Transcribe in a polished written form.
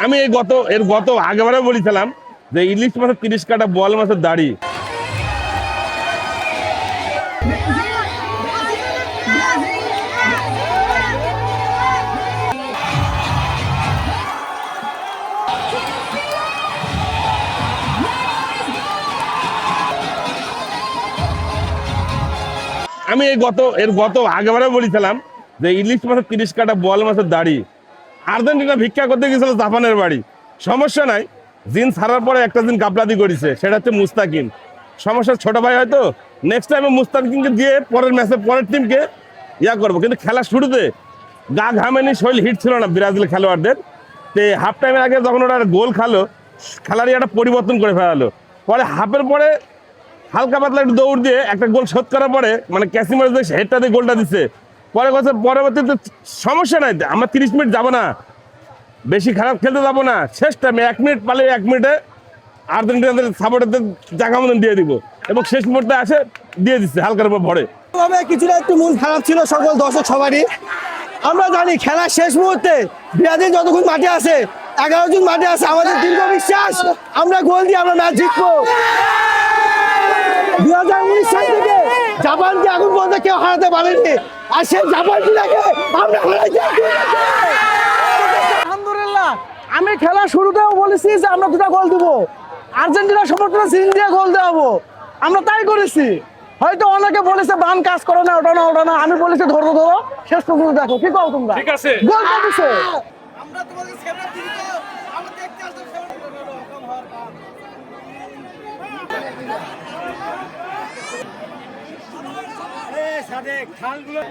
আমি এর গত আগেবারে বলেছিলাম যে ইলিশ মাছের 30 কাটা বোয়াল মাছের দাড়ি। আমি এর গত আগেবারে বলেছিলাম যে ইলিশ মাছের 30 কাটা বোয়াল মাছের দাড়ি। আর্জেন্টিনা ভিক্ষা করতে গেছিল জাপানের বাড়ি। সমস্যা নাই, জিন ছাড়ার পরে একটা দিন গাফলাতি করেছে, সেটা হচ্ছে মুস্তাকিন। সমস্যা ছোট ভাই হয়তো নেক্সট টাইমে মুস্তাকিনকে দিয়ে পরের ম্যাচে পরের টিমকে করবো, কিন্তু খেলার শুরুতে গা ঘামেনি, শরীর হিট ছিল না ব্রাজিল খেলোয়াড়দের। তো হাফ টাইমের আগে যখন ওরা গোল খালো, খেলারই একটা পরিবর্তন করে ফেলালো। পরে হাফের পরে হালকা পাতলা একটু দৌড় দিয়ে একটা গোল শোধ করার পরে, মানে ক্যাসিমার হেডটা দিয়ে গোলটা দিচ্ছে। পরে কথা পরবর্তীতে সমস্যা নাই, আমরা 30 মিনিট যাবো না, বেশি খারাপ খেলতে যাবো না, শেষ টাইমে 1 মিনিট পালে 1 মিনিটে আর্জেন্টিনাদের সাপোর্টারদের জায়গা মতন দিয়ে দিব, এবং শেষ মুহূর্তে আসে দিয়ে দিচ্ছে হালকার উপর ভরে। কিছুটা একটু মন খারাপ ছিল সকল দর্শক সবারই। আমরা জানি খেলার শেষ মুহূর্তে ব্রাজিল যতক্ষণ মাঠে আছে, 11 জন মাঠে আছে, আমাদের দীর্ঘ বিশ্বাস আমরা গোল দিয়ে আমরা ম্যাচ জিতবো। 2019 সাল থেকে জাপানকে এখন পর্যন্ত কেউ হারাতে পারেনি, আর সেই জাপানকে আমরা হারাইতে। আলহামদুলিল্লাহ, আমি খেলা শুরুতেও বলেছি যে আমরা 2টা গোল দিব, আর্জেন্টিনা সমর্থন সিন দিয়ে গোল দেওয়াবো, আমরা তাই করেছি। হয়তো অনেকে বলেছে বান কাজ করে না, ওটা না, আমি বলেছি ধরো শেষ পর্যন্ত দেখো কি কও তোমরা, ঠিক আছে গোল দিছে। আমরা তোমাদের ফেভারিট টিম, আমরা দেখতে আসছি ফেভারিট কম হওয়ার কারণ এই সাথে খালগুলো